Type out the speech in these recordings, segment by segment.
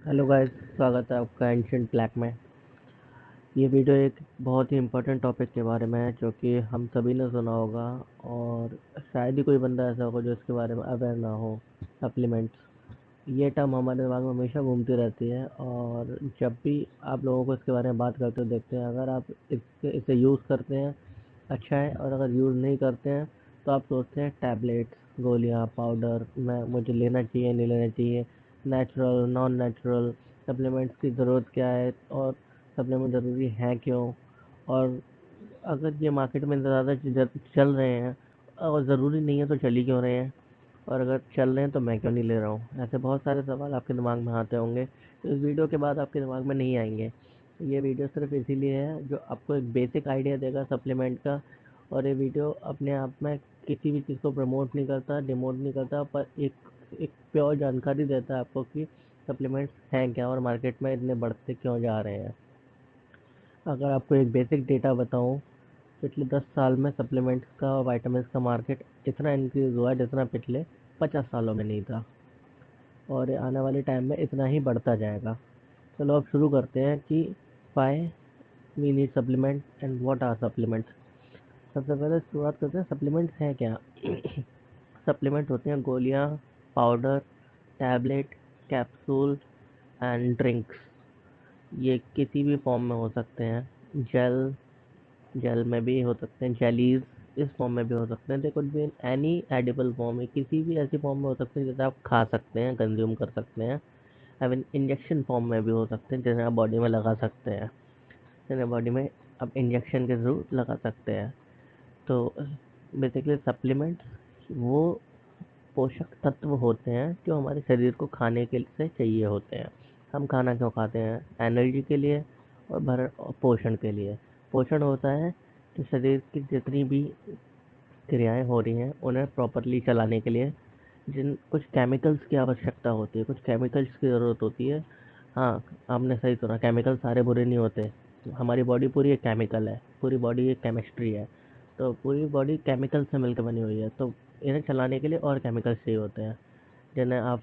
Hello guys, स्वागत है आपका एंशिएंट ब्लैक में। ये वीडियो एक बहुत ही इम्पोर्टेंट टॉपिक के बारे में है जो कि हम सभी ने सुना होगा और शायद ही कोई बंदा ऐसा होगा जो इसके बारे में अवेयर ना हो। सप्लीमेंट्स, ये टर्म हमारे दिमाग में हमेशा घूमती रहती है और जब भी आप लोगों को इसके बारे में बात करते हो देखते हैं, अगर आप इसे यूज़ करते हैं अच्छा है, और अगर यूज़ नहीं करते हैं तो आप सोचते हैं टैबलेट्स, गोलियाँ, पाउडर मैं मुझे लेना चाहिए नहीं लेना चाहिए, नेचुरल नॉन नेचुरल सप्लीमेंट्स की ज़रूरत क्या है और सप्लीमेंट ज़रूरी है क्यों। और अगर ये मार्केट में ज़्यादा चल रहे हैं और ज़रूरी नहीं है तो चल ही क्यों रहे हैं, और अगर चल रहे हैं तो मैं क्यों नहीं ले रहा हूँ। ऐसे बहुत सारे सवाल आपके दिमाग में आते होंगे तो इस वीडियो के बाद आपके दिमाग में नहीं आएंगे। ये वीडियो सिर्फ इसीलिए है जो आपको एक बेसिक आइडिया देगा सप्लीमेंट का। और ये वीडियो अपने आप में किसी भी चीज़ को प्रमोट नहीं करता, डिमोट नहीं करता, पर एक प्योर जानकारी देता है आपको कि सप्लीमेंट्स हैं क्या और मार्केट में इतने बढ़ते क्यों जा रहे हैं। अगर आपको एक बेसिक डेटा बताऊं, पिछले 10 साल में सप्लीमेंट्स का और वाइटामिन का मार्केट इतना इंक्रीज हुआ है जितना पिछले 50 सालों में नहीं था, और ये आने वाले टाइम में इतना ही बढ़ता जाएगा। चलो अब शुरू करते हैं कि why we need supplement and what are supplements. सबसे पहले शुरुआत करते हैं सप्लीमेंट्स हैं क्या। सप्लीमेंट होते हैं गोलियां, powder, tablet, capsule and drinks. ये किसी भी फॉर्म में हो सकते हैं। जेल, जेल में भी हो सकते हैं, जेलीज इस फॉर्म में भी हो सकते हैं। They could be in any edible form, में किसी भी ऐसी फॉर्म में हो सकते हैं जैसे आप खा सकते हैं, कंज्यूम कर सकते हैं। इवन इंजेक्शन फॉर्म में भी हो सकते हैं जैसे आप बॉडी में लगा सकते हैं, जैसे बॉडी में आप इंजेक्शन के थ्रू लगा सकते हैं। तो बेसिकली सप्लीमेंट्स वो पोषक तत्व होते हैं जो हमारे शरीर को खाने के से चाहिए होते हैं। हम खाना क्यों खाते हैं? एनर्जी के लिए और और पोषण के लिए। पोषण होता है कि शरीर की जितनी भी क्रियाएं हो रही हैं उन्हें प्रॉपरली चलाने के लिए जिन कुछ केमिकल्स की आवश्यकता होती है, कुछ केमिकल्स की ज़रूरत होती है। हाँ, आपने सही सुना, केमिकल सारे बुरे नहीं होते। हमारी बॉडी पूरी एक केमिकल है, पूरी बॉडी एक केमिस्ट्री है। तो पूरी बॉडी केमिकल से मिलकर बनी हुई है, तो इन्हें चलाने के लिए और केमिकल्स चाहिए होते हैं, जिन्हें आप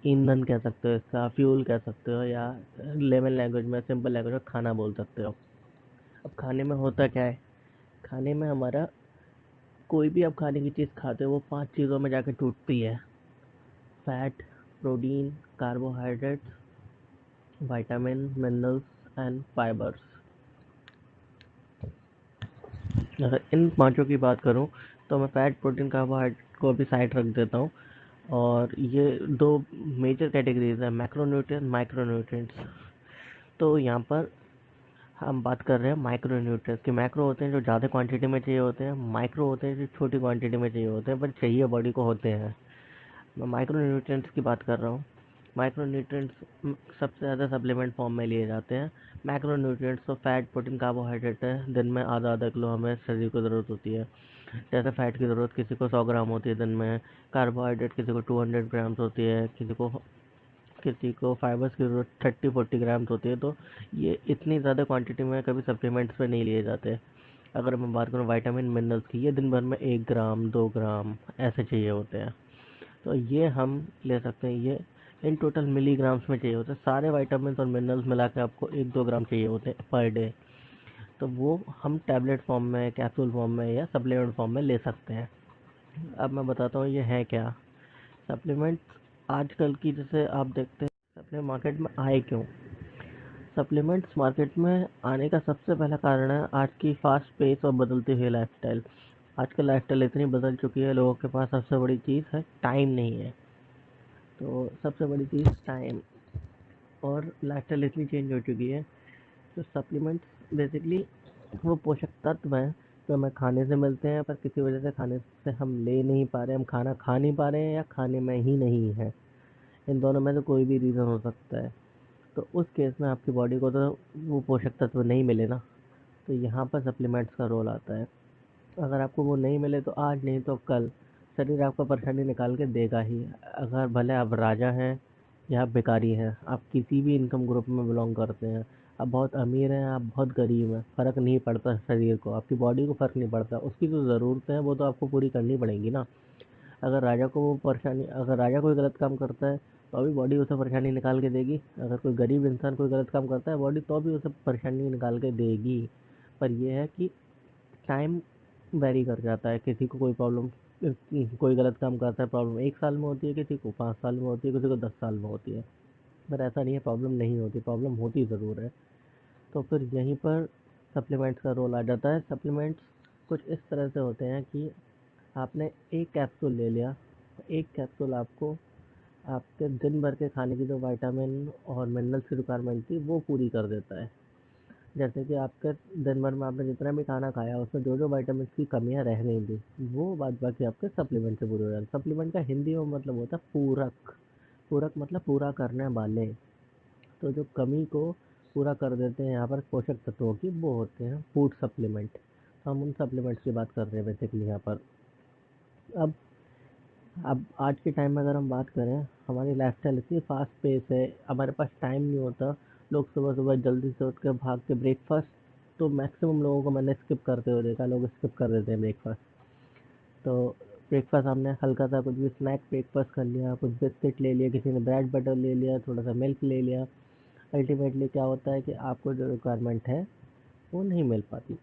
ईंधन कह सकते हो, इसका फ्यूल कह सकते हो, या लेमन लैंग्वेज में, सिंपल लैंग्वेज में खाना बोल सकते हो। अब खाने में होता क्या है? खाने में हमारा कोई भी आप खाने की चीज़ खाते हो वो 5 चीज़ों में जाके टूटती है। Fat, protein, carbohydrates, vitamin, minerals and fibres. अगर इन पांचों की बात करूं तो मैं फैट, प्रोटीन, कार्बोहाइड्रेट को भी साइड रख देता हूं। और ये दो मेजर कैटेगरीज है, मैक्रोन्यूट्रिएंट, माइक्रोन्यूट्रिएंट्स। तो यहाँ पर हम बात कर रहे हैं माइक्रो न्यूट्रिएंट्स की। मैक्रो होते हैं जो ज़्यादा क्वांटिटी में चाहिए होते हैं, माइक्रो होते हैं जो छोटी क्वांटिटी में चाहिए होते हैं पर चाहिए बॉडी को होते हैं। मैं माइक्रो न्यूट्रिएंट्स की बात कर रहा हूँ। माइक्रो न्यूट्रिएंट्स सबसे ज़्यादा सप्लीमेंट फॉर्म में लिए जाते हैं। मैक्रो न्यूट्रिएंट्स तो फैट, प्रोटीन, कार्बोहाइड्रेट है, दिन में आधा आधा किलो हमें शरीर को ज़रूरत होती है। जैसे फैट की ज़रूरत किसी को 100 ग्राम होती है दिन में, कार्बोहाइड्रेट किसी को 200 ग्राम्स होती है, किसी को फाइबर्स की ज़रूरत 30-40 ग्राम्स होती है। तो ये इतनी ज़्यादा क्वांटिटी में कभी सप्लीमेंट्स में नहीं लिए जाते। अगर मैं बात करूँ विटामिन मिनरल्स की, ये दिन भर में 1 ग्राम 2 ग्राम ऐसे चाहिए होते हैं। तो ये हम ले सकते हैं, ये इन टोटल मिलीग्राम्स में चाहिए होते हैं। सारे विटामिन और मिनरल्स मिला के आपको 1-2 ग्राम चाहिए होते हैं पर डे। तो वो हम टैबलेट फॉर्म में, कैप्सूल फॉर्म में या सप्लीमेंट फॉर्म में ले सकते हैं। अब मैं बताता हूँ ये है क्या सप्लीमेंट। आजकल की जैसे आप देखते हैं सप्लीमेंट मार्केट में आए क्यों। सप्लीमेंट्स मार्केट में आने का सबसे पहला कारण है आज की फास्ट पेस और बदलती हुई लाइफस्टाइल। आजकल लाइफस्टाइल इतनी बदल चुकी है, लोगों के पास सबसे बड़ी चीज़ है टाइम नहीं है। तो सबसे बड़ी चीज़ टाइम, और लाइफस्टाइल इतनी चेंज हो चुकी है। तो सप्लीमेंट्स बेसिकली वो पोषक तत्व हैं जो हमें खाने से मिलते हैं, पर किसी वजह से खाने से हम ले नहीं पा रहे, हम खाना खा नहीं पा रहे हैं या खाने में ही नहीं है। इन दोनों में से कोई भी रीज़न हो सकता है। तो उस केस में आपकी बॉडी को तो वो पोषक तत्व नहीं मिले ना, तो यहाँ पर सप्लीमेंट्स का रोल आता है। अगर आपको वो नहीं मिले तो आज नहीं तो कल शरीर आपको परेशानी निकाल के देगा ही। अगर भले आप राजा हैं या आप भिखारी हैं, आप किसी भी इनकम ग्रुप में बिलोंग करते हैं, आप बहुत अमीर हैं, आप बहुत गरीब हैं, फ़र्क नहीं पड़ता शरीर को, आपकी बॉडी को फ़र्क नहीं पड़ता। उसकी जो ज़रूरतें हैं वो तो आपको पूरी करनी पड़ेंगी ना। अगर राजा को कोई गलत काम करता है तो अभी बॉडी उसे परेशानी निकाल के देगी। अगर कोई गरीब इंसान कोई गलत काम करता है बॉडी तो भी उसे परेशानी निकाल के देगी। पर यह है कि टाइम वेरी कर जाता है। किसी को कोई प्रॉब्लम, कोई गलत काम करता है प्रॉब्लम 1 साल में होती है, किसी को 5 साल में होती है, किसी को 10 साल में होती है। पर ऐसा नहीं है प्रॉब्लम नहीं होती, प्रॉब्लम होती ज़रूर है। तो फिर यहीं पर सप्लीमेंट्स का रोल आ जाता है। सप्लीमेंट्स कुछ इस तरह से होते हैं कि आपने एक कैप्सूल ले लिया, एक कैप्सूल आपको आपके दिन भर के खाने की जो विटामिन और मिनरल्स की रिक्वायरमेंट थी वो पूरी कर देता है। जैसे कि आपके दिन भर में आपने जितना भी खाना खाया उसमें जो जो विटामिन की कमियां रह गई थी वो बाद बाकी आपके सप्लीमेंट से पूरी हो जाती है। सप्लीमेंट का हिंदी में मतलब होता है पूरक। पूरक मतलब पूरा करने वाले। तो जो कमी को पूरा कर देते हैं यहाँ पर पोषक तत्वों की वो होते हैं फूड सप्लीमेंट। तो हम उन सप्लीमेंट्स की बात कर रहे हैं बेसिकली यहाँ पर। अब अब आज के टाइम में अगर हम बात करें, हमारी लाइफस्टाइल इतनी फास्ट पेस है, हमारे पास टाइम नहीं होता। लोग सुबह सुबह जल्दी से उठ के भाग के ब्रेकफास्ट, तो मैक्सिमम लोगों को मैंने स्किप करते हुए देखा, लोग स्किप कर देते हैं ब्रेकफास्ट। तो ब्रेकफास्ट हमने हल्का सा कुछ भी स्नैक ब्रेकफास्ट कर लिया, कुछ बिस्किट ले लिया, किसी ने ब्रेड बटर ले लिया, थोड़ा सा मिल्क ले लिया। अल्टीमेटली क्या होता है कि आपको जो रिक्वायरमेंट है वो नहीं मिल पाती।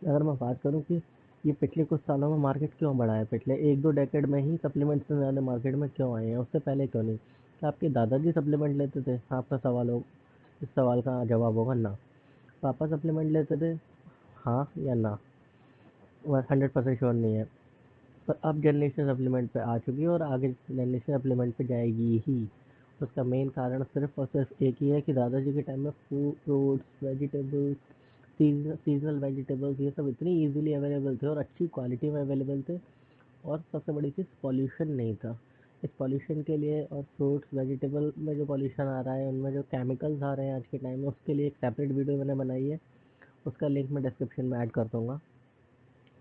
अगर मैं बात करूँ कि ये पिछले कुछ सालों में मार्केट क्यों बढ़ा है, पिछले 1-2 डेकेड में ही सप्लीमेंट्स इतने ज़्यादा मार्केट में क्यों आए हैं, उससे पहले क्यों नहीं? क्या आपके दादाजी सप्लीमेंट लेते थे? आपका सवाल हो, इस सवाल का जवाब होगा ना। पापा सप्लीमेंट लेते थे? हाँ या ना? वह 100% श्योर नहीं है। पर अब जनरेशन सप्लीमेंट पे आ चुकी है और आगे जनरेशन सप्लीमेंट पे जाएगी ही। उसका मेन कारण सिर्फ और सिर्फ एक ही है कि दादाजी के टाइम में फ्रूट्स, वेजिटेबल्स, सीजनल वेजिटेबल्स ये सब इतनी इजीली अवेलेबल थे और अच्छी क्वालिटी में अवेलेबल थे। और सबसे बड़ी चीज़ पॉल्यूशन नहीं था। इस पॉल्यूशन के लिए और फ्रूट्स वेजिटेबल में जो पॉल्यूशन आ रहा है उनमें जो केमिकल्स आ रहे हैं आज के टाइम में, उसके लिए एक सेपरेट वीडियो मैंने बनाई है। उसका लिंक मैं डिस्क्रिप्शन में ऐड कर दूँगा।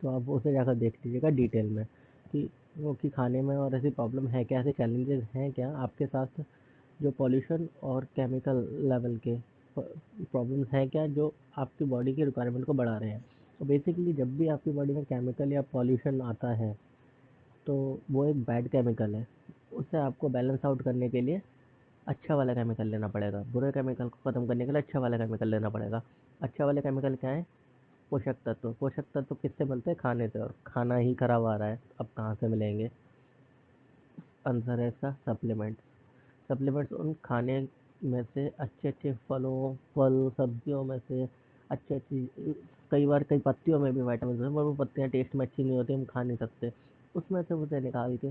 तो आप उसे जाकर देख लीजिएगा डिटेल में कि वो कि खाने में और ऐसी प्रॉब्लम है क्या, ऐसे चैलेंजेस हैं क्या आपके साथ, जो पॉल्यूशन और केमिकल लेवल के प्रॉब्लम्स हैं क्या जो आपकी बॉडी की रिक्वायरमेंट को बढ़ा रहे हैं। तो बेसिकली जब भी आपकी बॉडी में केमिकल या पॉल्यूशन आता है तो वो एक बैड केमिकल है। उसे आपको बैलेंस आउट करने के लिए अच्छा वाला केमिकल लेना पड़ेगा, बुरे केमिकल को ख़त्म करने के लिए अच्छा वाला केमिकल लेना पड़ेगा। अच्छा वाले केमिकल क्या है? पोषक तत्व। पोषक तत्व किससे मिलते हैं? खाने से। और खाना ही खराब आ रहा है, अब कहाँ से मिलेंगे? आंसर है इसका सप्लीमेंट्स। सप्लीमेंट्स उन खाने में से अच्छे अच्छे फलों, फल सब्जियों में से अच्छी अच्छी, कई बार कई पत्तियों में भी विटामिन होते हैं पर वो पत्तियाँ टेस्ट में अच्छी नहीं होती, हम खा नहीं सकते। उसमें से उसे निकाल के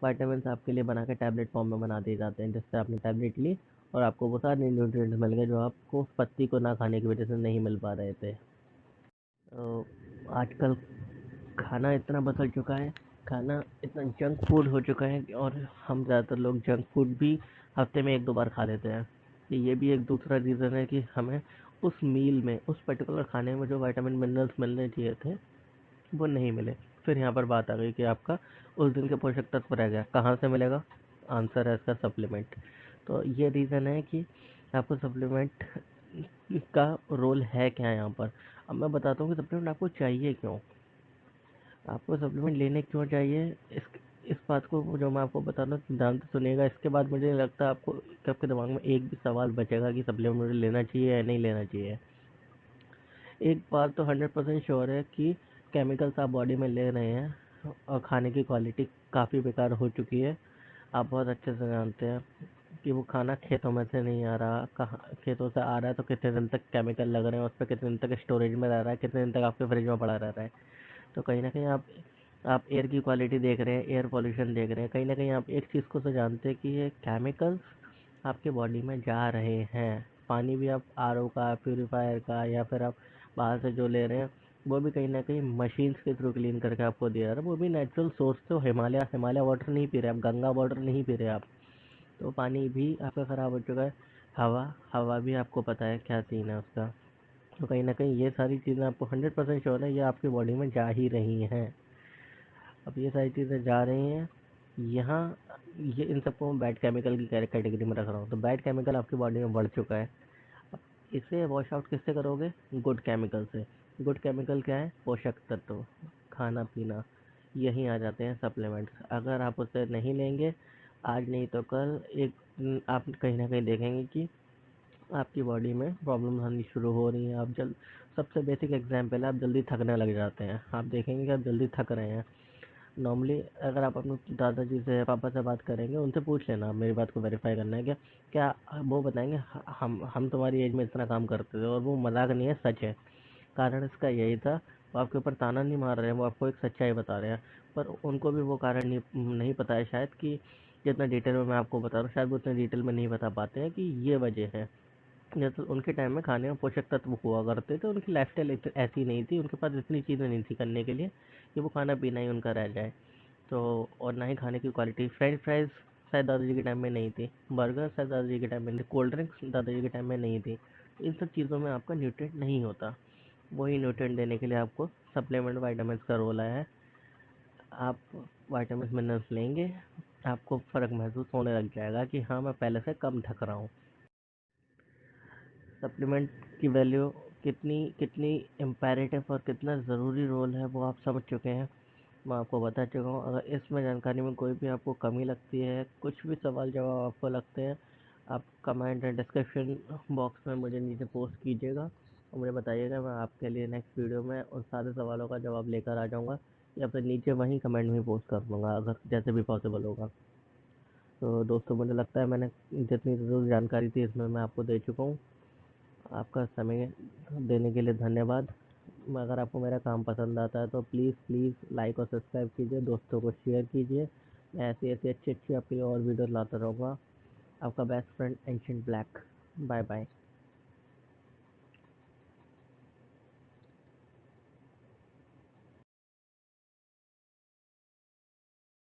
विटामिन आपके लिए बना के टैबलेट फॉर्म में बना दिए जाते हैं, जिससे आपने टैबलेट ली और आपको वो सारे न्यूट्रिएंट्स मिल गए जो आपको उस पत्ती को ना खाने की वजह से नहीं मिल पा रहे थे। तो आजकल खाना इतना बदल चुका है, खाना इतना जंक फूड हो चुका है और हम ज़्यादातर लोग जंक फूड भी हफ्ते में 1-2 बार खा लेते हैं। ये भी एक दूसरा रीज़न है कि हमें उस मील में, उस पर्टिकुलर खाने में जो विटामिन मिनरल्स मिलने चाहिए थे वो नहीं मिले। फिर यहाँ पर बात आ गई कि आपका उस दिन के पोषक तत्व रह गया, कहाँ से मिलेगा? आंसर है इसका सप्लीमेंट। तो ये रीज़न है कि आपको सप्लीमेंट का रोल है क्या यहाँ पर। अब मैं बताता हूँ कि सप्लीमेंट आपको चाहिए क्यों। आपको सप्लीमेंट लेने क्यों चाहिए, इस बात को जो मैं आपको बता रहा हूँ ध्यान से सुनिएगा। इसके बाद मुझे नहीं लगता आपको कि आपके दिमाग में एक भी सवाल बचेगा कि सप्लीमेंट मुझे लेना चाहिए या नहीं लेना चाहिए। एक बात तो 100% श्योर है कि केमिकल्स आप बॉडी में ले रहे हैं और खाने की क्वालिटी काफ़ी बेकार हो चुकी है। आप बहुत अच्छे से जानते हैं कि वो खाना खेतों में से नहीं आ रहा, कहाँ खेतों से आ रहा है तो कितने दिन तक केमिकल लग रहे हैं उस पर, कितने दिन तक स्टोरेज में रह रहा है, कितने दिन तक आपके फ्रिज में पड़ा रह रहा है। तो कहीं ना कहीं आप एयर की क्वालिटी देख रहे हैं, एयर पोल्यूशन देख रहे हैं, कहीं ना कहीं आप एक चीज़ को तो जानते हैं कि ये केमिकल्स आपके बॉडी में जा रहे हैं। पानी भी आप आर ओ का, प्योरीफायर का या फिर आप बाहर से जो ले रहे हैं वो भी कहीं ना कहीं मशीन्स के थ्रू क्लीन करके आपको दे रहा है, वो भी नेचुरल सोर्स से। हिमालय हिमालय वाटर नहीं पी रहे आप, गंगा वाटर नहीं पी रहे आप। तो पानी भी आपका ख़राब हो चुका है। हवा हवा भी आपको पता है क्या सीन है उसका। तो कहीं ना कहीं ये सारी चीज़ें आपको 100% श्योर है ये आपकी बॉडी में जा ही रही हैं। अब ये सारी चीज़ें जा रही हैं यहाँ, ये इन सबको मैं बैड केमिकल की कैटेगरी में रख रहा हूँ। तो बैड केमिकल आपकी बॉडी में बढ़ चुका है। अब इसे वॉश आउट किससे करोगे? गुड केमिकल से। गुड केमिकल क्या है? पोषक तत्व, खाना पीना, यहीं आ जाते हैं सप्लीमेंट्स। अगर आप उसे नहीं लेंगे आज नहीं तो कल, एक आप कहीं ना कहीं देखेंगे कि आपकी बॉडी में प्रॉब्लम आनी शुरू हो रही है। आप जल्द सबसे बेसिक एग्जांपल है, आप जल्दी थकने लग जाते हैं। आप देखेंगे कि आप जल्दी थक रहे हैं। नॉर्मली अगर आप अपने दादाजी से पापा से बात करेंगे, उनसे पूछ लेना, मेरी बात को वेरीफाई करना है क्या, क्या वो बताएंगे हम तुम्हारी एज में इतना काम करते थे, और वो मजाक नहीं है, सच है। कारण इसका यही था, वो आपके ऊपर ताना नहीं मार रहे हैं, वो आपको एक सच्चाई बता रहे हैं। पर उनको भी वो कारण नहीं पता है शायद, कि जितना डिटेल में मैं आपको बता रहा हूँ, शायद वो उतने डिटेल में नहीं बता पाते हैं कि ये वजह है। जैसे उनके टाइम में खाने में पोषक तत्व हुआ करते थे, उनकी लाइफस्टाइल ऐसी नहीं थी, उनके पास इतनी चीज़ें नहीं थी करने के लिए कि वो खाना पीना ही उनका रह जाए। तो और ना ही खाने की क्वालिटी, फ्रेंच फ्राइज शायद दादाजी के टाइम में नहीं थी, बर्गर शायद दादाजी के टाइम में नहीं, कोल्ड ड्रिंक्स दादाजी के टाइम में नहीं थी। तो इन सब चीज़ों में आपका न्यूट्रिएंट नहीं होता। वही न्यूट्रिएंट देने के लिए आपको सप्लीमेंट वाइटामिन का रोल आया है। आप वाइटामिन मिनरल्स लेंगे, आपको फ़र्क महसूस होने लग जाएगा कि हाँ, मैं पहले से कम थक रहा हूँ। सप्लीमेंट की वैल्यू कितनी कितनी इम्पेरेटिव और कितना ज़रूरी रोल है, वो आप समझ चुके हैं। मैं आपको बता चुका हूँ। अगर इसमें जानकारी में कोई भी आपको कमी लगती है, कुछ भी सवाल जवाब आपको लगते हैं, आप कमेंट एंड डिस्क्रिप्शन बॉक्स में मुझे नीचे पोस्ट कीजिएगा और मुझे बताइएगा। मैं आपके लिए नेक्स्ट वीडियो में उन सारे सवालों का जवाब लेकर आ जाऊँगा, या फिर नीचे वहीं कमेंट में पोस्ट कर दूँगा, अगर जैसे भी पॉसिबल होगा। तो दोस्तों, मुझे लगता है मैंने जितनी ज़रूरी जानकारी थी इसमें मैं आपको दे चुका हूँ। आपका समय देने के लिए धन्यवाद। अगर आपको मेरा काम पसंद आता है तो प्लीज़ प्लीज़ लाइक और सब्सक्राइब कीजिए, दोस्तों को शेयर कीजिए। मैं ऐसी ऐसी अच्छी अच्छी आपके लिए और वीडियो लाता रहूँगा। आपका best friend Ancient Black. Bye bye.